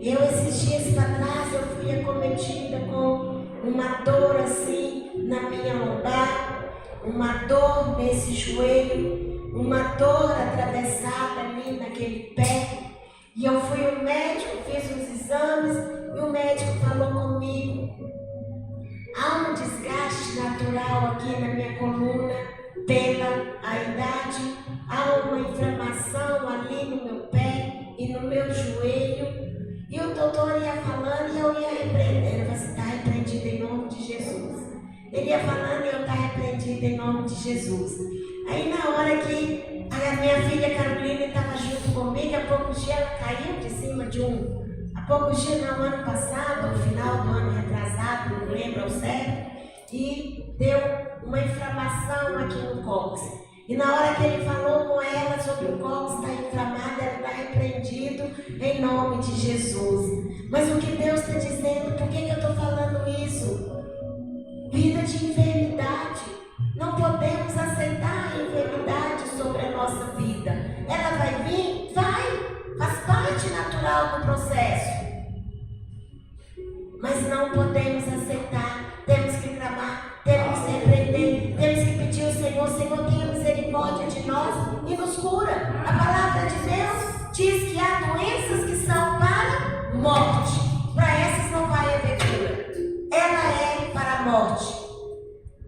Eu esses dias para trás eu fui acometida com uma dor assim na minha lombar, uma dor nesse joelho, uma dor atravessada ali naquele pé. E eu fui ao médico, fiz os exames e o médico falou comigo: há um desgaste natural aqui na minha coluna pela a idade, há uma inflamação ali no meu pé e no meu joelho. E o doutor ia falando e eu ia repreendendo. Você está repreendido em nome de Jesus. Ele ia falando e eu estava repreendido em nome de Jesus. Aí na hora que a minha filha Carolina estava junto comigo, há poucos dias ela caiu de cima de há poucos dias, no ano passado, no final do ano retrasado, não lembro ao certo, e deu uma inflamação aqui no cóccix. E na hora que ele falou com ela sobre o cóccix está inflamado, ela está repreendido em nome de Jesus. Mas o que Deus está dizendo, por que eu estou falando isso? Vida de enfermidade. Não podemos aceitar a enfermidade sobre a nossa vida. Ela vai vir? Vai. Faz parte natural do processo. Mas não podemos aceitar. Temos que clamar, temos que repreender, temos que pedir ao Senhor: Senhor, tenha misericórdia de nós e nos cura. A palavra de Deus diz que há doenças que são para morte. Para essas não vai haver cura. Ela é para a morte.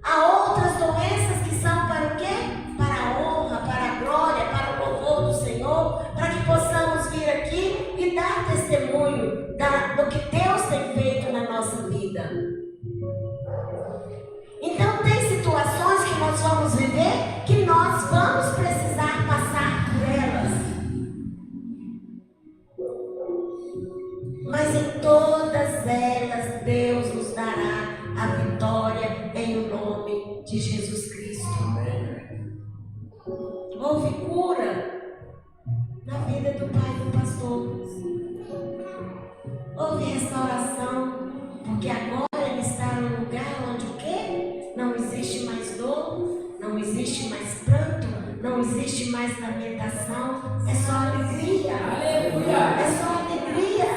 Há outras doenças que são para o quê? Para a honra, para a glória, para o louvor do Senhor, para que possamos vir aqui e dar testemunho do que Deus tem feito na nossa vida. Então tem situações que nós vamos viver que nós vamos precisar passar por elas. Mas em todas elas Deus nos dará a vitória em nome de Jesus Cristo. Houve cura na vida do pai do pastor. Houve restauração, porque agora ele está num lugar onde o quê? Não existe mais dor, não existe mais pranto, não existe mais lamentação, é só alegria. Aleluia. É só alegria.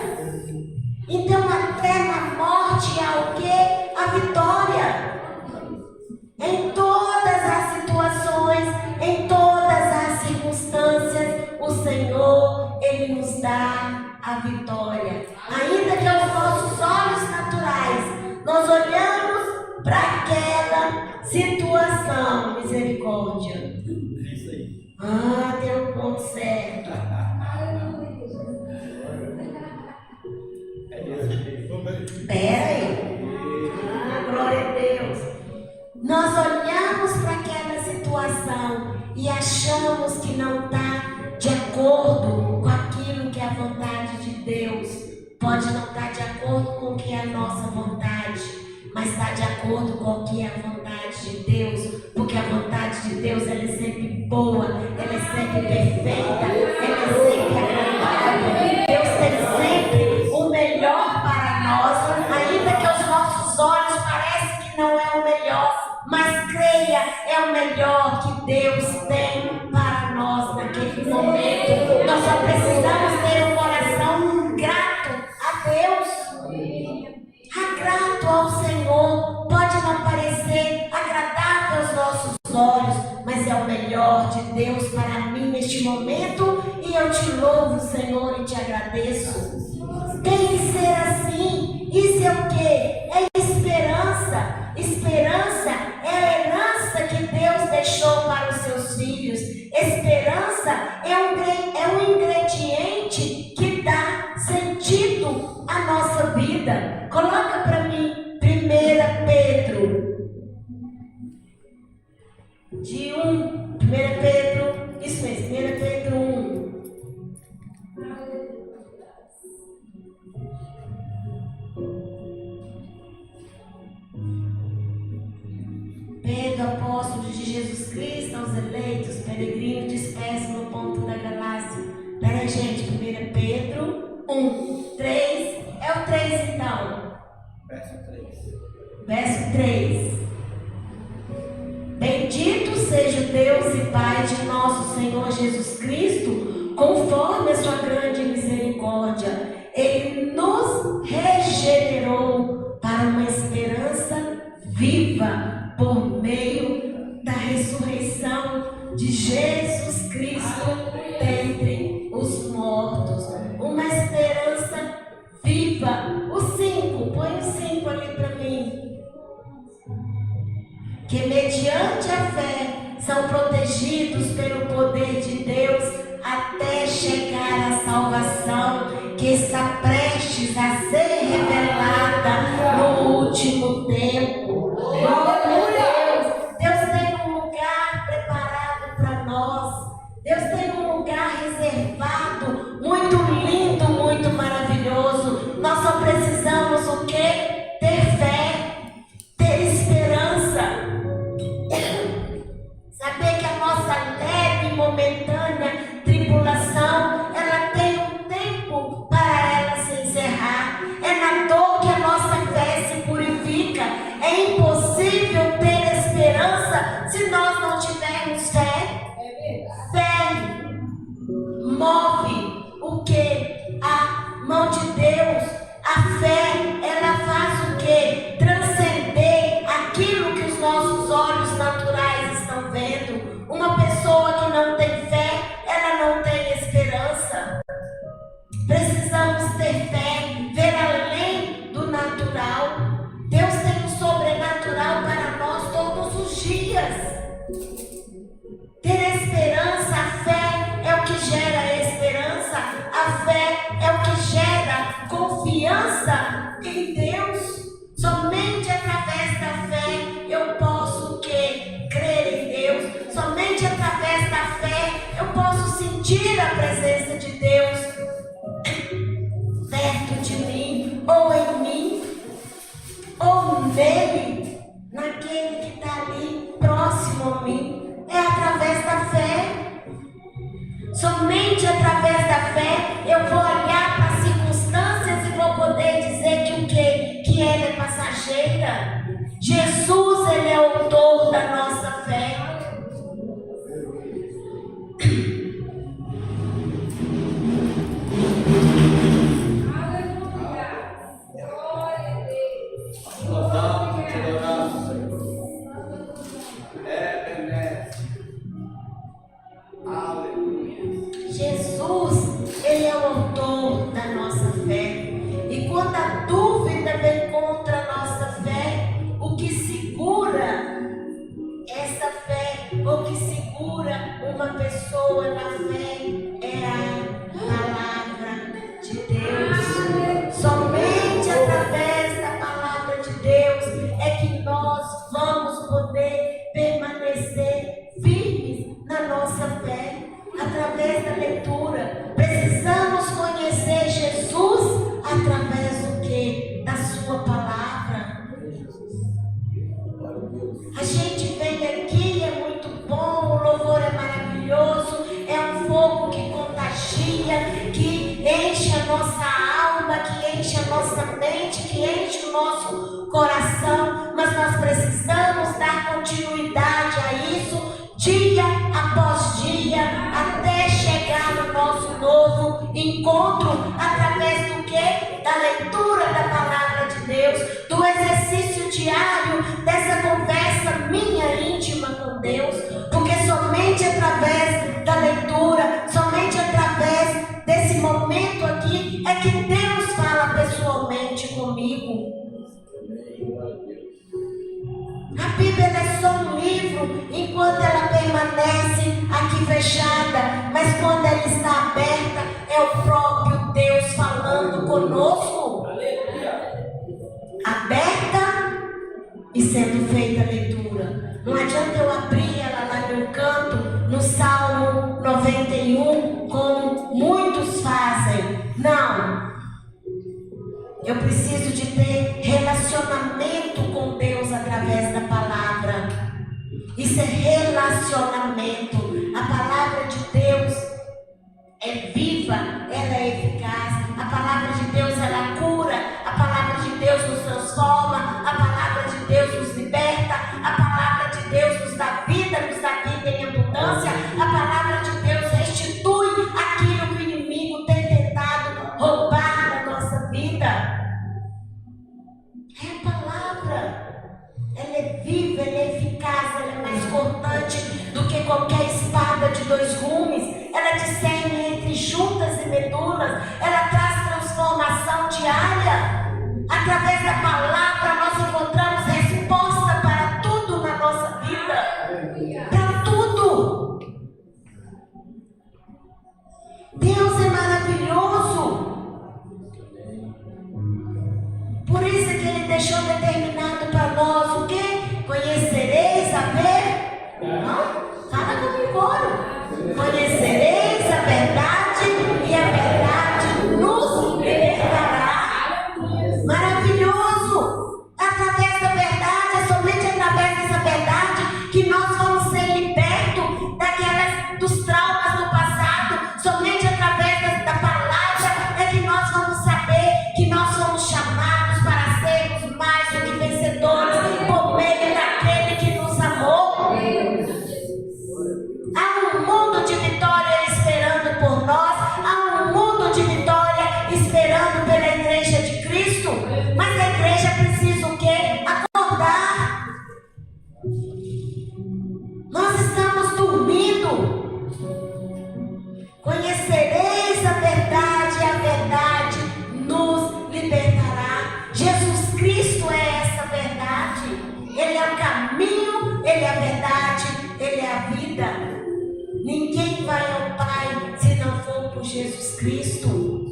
Então até na morte há o quê? A vitória. Em todas as situações, em todas as circunstâncias, o Senhor, Ele nos dá a vitória. Ainda que aos nossos olhos naturais, nós olhamos para aquela situação. Misericórdia. Ah, deu o ponto certo. Espera aí. Ah, glória a Deus. Nós olhamos para aquela situação e achamos que não está de acordo com aquilo que é a vontade de Deus. Pode não estar de acordo com o que é a nossa vontade, mas está de acordo com o que é a vontade de Deus, porque a vontade de Deus ela é sempre boa, ela é sempre perfeita, ela é sempre agradável. Deus tem sempre o melhor para nós, ainda que aos nossos olhos pareça que não é o melhor, mas creia, é o melhor que Deus tem para nós naquele momento. Nós só precisamos ter um coração grato a Deus, grato ao Senhor. Pode não parecer agradável aos nossos olhos, mas é o melhor de Deus para mim neste momento, e eu te louvo, Senhor, e te agradeço. Tem que ser assim. Isso é o quê? É esperança. Esperança é a herança que Deus deixou para os seus filhos. Esperança é um ingrediente que dá sentido à nossa vida. Coloca para mim 1 Pedro de 1 Pedro, isso mesmo, 1 Pedro 1. Pedro, apóstolo de Jesus Cristo, aos eleitos, peregrinos dispersos no ponto da galáxia. Peraí, gente, 1 Pedro 1, 3, é o 3 então. Verso 3. Bendito seja o Deus e Pai de nosso Senhor Jesus Cristo, conforme a sua grande misericórdia. Ele nos regenerou para uma esperança viva, por meio da ressurreição de Jesus Cristo dentre os mortos. Uma esperança viva. O 5, põe o 5 ali para mim. Que mediante a fé são protegidos pelo poder de Deus até chegar à salvação que está prestes a ser revelada no último tempo. Deus tem um lugar preparado para nós. Deus tem um lugar reservado, muito lindo, muito maravilhoso. Nós só precisamos o quê? Ter fé, ter esperança. Saber que a nossa leve e momentânea tribulação, ela tem um tempo para ela se encerrar. É na dor que a nossa fé se purifica. É impossível ter esperança se nós não tivermos fé. Fé move o que? A mão de Deus. A fé, ela faz o que? Transcender aquilo que os nossos olhos naturais estão vendo. Uma pessoa que não tem fé, ela não tem esperança. Precisamos ter fé, ver além do natural. Deus tem um sobrenatural para nós todos os dias. Ter esperança, a fé é o que gera esperança. A fé é o que gera confiança em Deus. Somente através da fé eu posso o quê? Crer em Deus. Somente através da fé eu posso sentir a presença de Deus perto de mim, ou em mim, ou nele, naquele que está ali próximo a mim. É através da fé. Somente através da fé eu vou olhar para as circunstâncias e vou poder dizer que o quê? Que ela é passageira. Jesus, ele é o autor da nossa fé. Jesus, ele é o autor da nossa fé. E quando a dúvida vem contra a nossa fé, o que segura essa fé, o que segura uma pessoa na fé é a palavra de Deus. Somente através da palavra de Deus é que nós vamos poder permanecer firmes na nossa fé. Através da leitura, precisamos conhecer Jesus através do que? Da sua palavra. nossa mente, que enche o nosso coração, mas nós precisamos dar continuidade a isso, dia após dia, até chegar no nosso novo encontro, através do quê? Da leitura da palavra de Deus, do exercício diário, dessa conversa minha íntima com Deus, porque somente através da leitura, somente através desse momento aqui, é que Deus fala pessoalmente comigo. A Bíblia é só um livro enquanto ela permanece aqui fechada, mas quando ela está aberta, é o próprio Deus falando conosco. Aberta e sendo feita a leitura. Não adianta eu abrir ela lá no canto, no Salmo 91, como muitos fazem. Não. Eu preciso de ter relacionamento com Deus através da palavra. Isso é relacionamento. A palavra de Deus é viva, ela é eficaz. A palavra de Deus, ela cura. A palavra de Deus nos transforma. A palavra de Deus nos liberta. A palavra de Deus nos dá vida em abundância. A palavra de Deus restitui aquilo que o inimigo tem tentado roubar da nossa vida. É a palavra. Ela é viva, ela é eficaz, ela é mais cortante do que qualquer espada de dois gumes. Ela discerne entre juntas e medulas. Ela traz transformação diária. Através da palavra nós encontramos resposta para tudo na nossa vida. Para tudo. Deus é maravilhoso. Por isso que Ele deixou determinado para nós o quê? Conhecereis a ver? Não? Fala comigo agora. Conhecereis a verdade e a verdade nos libertará. Maravilhoso! Através da verdade, é somente através dessa verdade que nós vamos ser libertos dos traumas do passado. Somente através da palavra é que nós vamos saber que nós somos chamados para sermos mais do que vencedores por meio daquele que nos amou. Há um mundo de vitória esperando por nós, há um mundo de vitória esperando pela igreja de Cristo, mas a igreja precisa o quê? Acordar. Nós estamos dormindo. Conhecereis a verdade e a verdade nos libertará. Jesus Cristo é essa verdade. Ele é o caminho, Ele é a verdade, Ele é a vida. Ninguém vai ao Pai se não for por Jesus Cristo.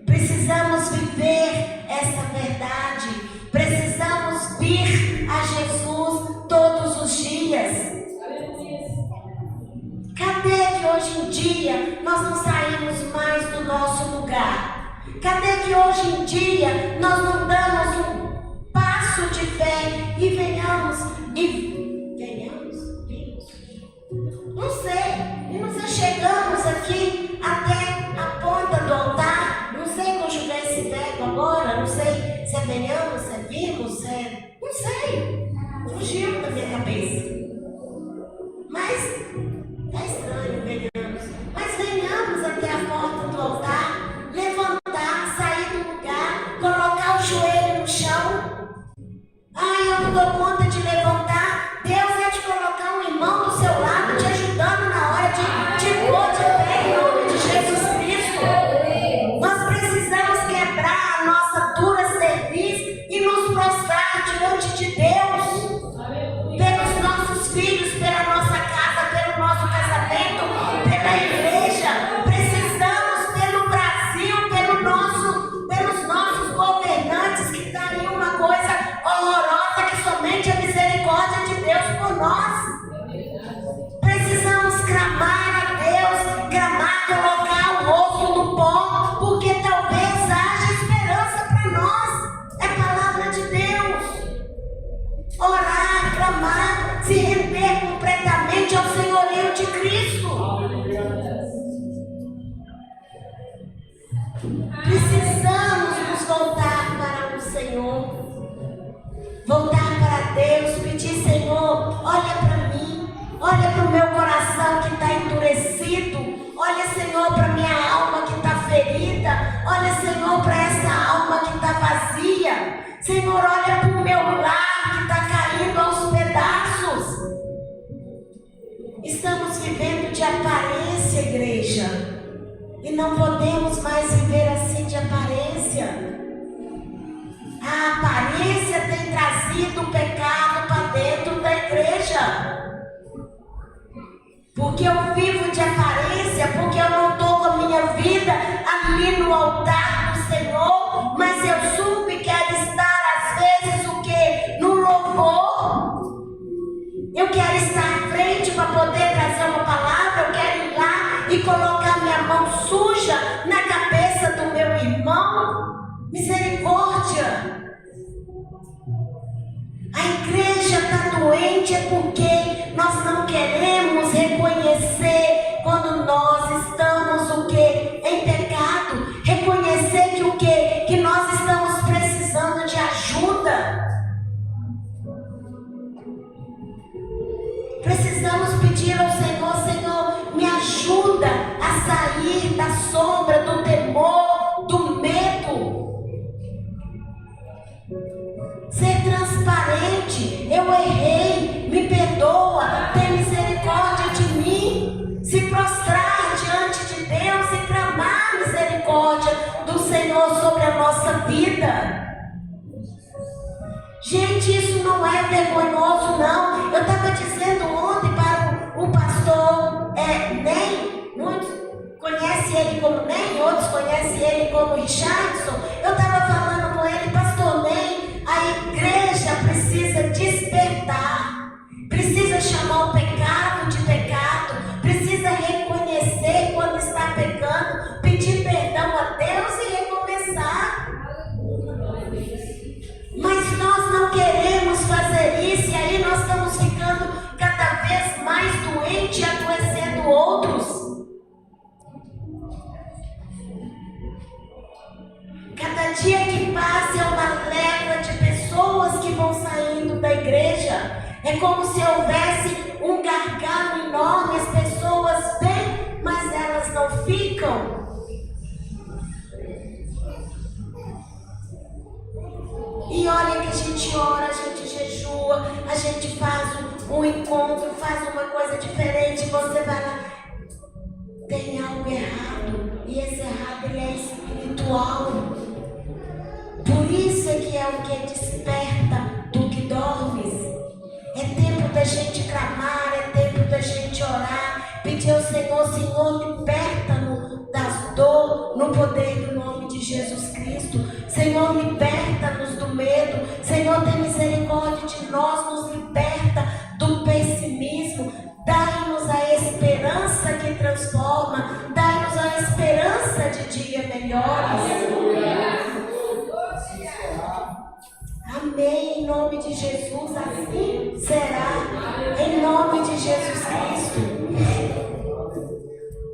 Precisamos viver essa verdade. Precisamos vir a Jesus todos os dias. Cadê que hoje em dia nós não saímos mais do nosso lugar? Cadê que hoje em dia nós não damos um passo de fé e venhamos? Não sei. E nós chegamos aqui até a ponta do altar. Não sei conjugar esse verbo agora. Não sei se é venhamos, se é vimos, se é... Não sei. Fugiu da minha cabeça. Mas é estranho, venhamos. Mas venhamos até a porta do altar, levantar, sair do lugar, colocar o joelho no chão. Eu não dou conta de levantar. Deus vai te colocar um irmão do seu lado, te ajudando na hora de pôr de pé em nome de Jesus Cristo. Nós precisamos quebrar a nossa dura cerviz e nos prostrar diante de Deus. Pelos nossos filhos, pela nossa casa, pelo nosso casamento, pela igreja. Precisamos pelo Brasil, pelos nossos governantes que estão em uma coisa horrorosa que somente a misericórdia de Deus por nós. Precisamos clamar a Deus, colocar o rosto no pó, porque talvez haja esperança para nós. É palavra de Deus. Orar, clamar, se render completamente ao senhorio de Cristo. precisamos nos voltar para o Senhor, voltar para Deus, pedir: Senhor, olha para mim, olha para o meu coração que está endurecido, olha, Senhor, para minha alma que está ferida, olha, Senhor, para essa alma que está vazia, Senhor, olha para o meu lar que está caindo aos pedaços. Estamos vivendo de aparência, igreja, e não podemos mais viver assim de aparência. A aparência tem trazido o pecado para dentro da igreja. Porque eu vivo de aparência, porque eu não estou com a minha vida ali no altar do Senhor, mas eu subo e quero estar às vezes o quê? No louvor. Eu quero estar à frente para poder trazer uma palavra, eu quero ir lá e colocar minha mão suja na cabeça do meu irmão. Misericórdia. A igreja está doente é porque nós não queremos reconhecer quando nós estamos o quê? Em pecado. Reconhecer que o quê? Que nós estamos precisando de ajuda. Precisamos pedir ao Senhor: Senhor, me ajuda a sair da sombra, do temor, do medo. Ser transparente. Eu errei, me perdoa, tem misericórdia de mim. Se prostrar diante de Deus e clamar misericórdia do Senhor sobre a nossa vida. Gente, isso não é vergonhoso, não. Eu estava dizendo ontem para o pastor Ney, muitos conhecem ele como Ney, outros conhecem ele como Richardson. Eu estava falando com ele: pastor Ney, a igreja precisa despertar, precisa chamar o pecado de pecado, precisa reconhecer quando está pecando, pedir perdão a Deus e recomeçar. Mas nós não queremos fazer isso, e aí nós estamos ficando cada vez mais doentes e adoecendo outros. Cada dia que passa é uma leva de pessoas que vão saindo da igreja. É como se houvesse um gargalo enorme, as pessoas vêm, mas elas não ficam. E olha que a gente ora, a gente jejua, a gente faz um encontro, faz uma coisa diferente, você vai lá, tem algo errado, e esse errado ele é espiritual. Por isso é que é o que desperta do que dormes. É tempo da gente clamar, é tempo da gente orar, pedir ao Senhor: Senhor, liberta-nos das dor no poder do nome de Jesus Cristo. Senhor, liberta-nos do medo. Senhor, tem misericórdia de nós, nos liberta do pessimismo. Dai-nos a esperança que transforma, dai-nos a esperança de dias melhores. Amém, em nome de Jesus, assim será, em nome de Jesus Cristo.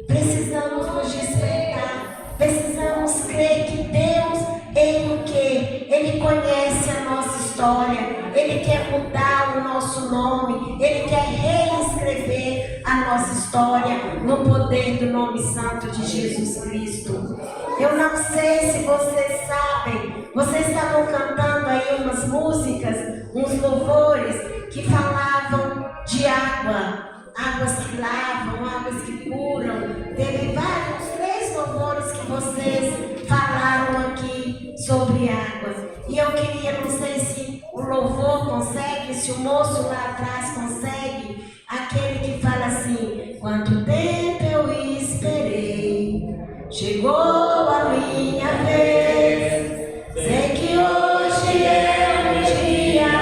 Precisamos nos despertar, precisamos crer que Deus, Ele o quê? Ele conhece a nossa história, Ele quer mudar o nosso nome, Ele quer reescrever a nossa história no poder do nome santo de Jesus Cristo. Eu não sei se vocês sabem, vocês estavam cantando aí umas músicas, uns louvores que falavam de água, águas que lavam, águas que curam. Teve vários, 3 louvores que vocês falaram aqui sobre água. E eu queria, não sei se o louvor consegue, se o moço lá atrás consegue, aquele que fala assim: quanto tempo eu esperei, chegou a minha vez, sei que hoje é um dia,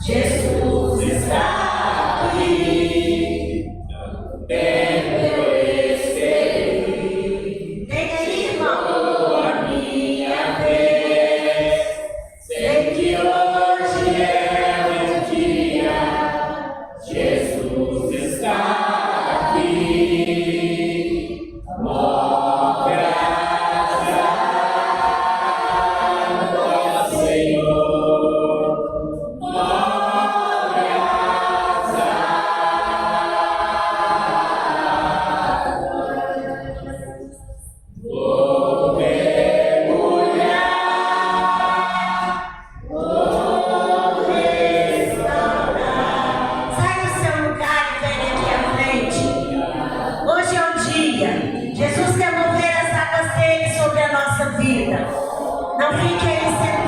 Jesus está aqui, tempo eu esperei, tem aí, irmão, a minha vez, sei que hoje é um dia, Não fique aí sentado.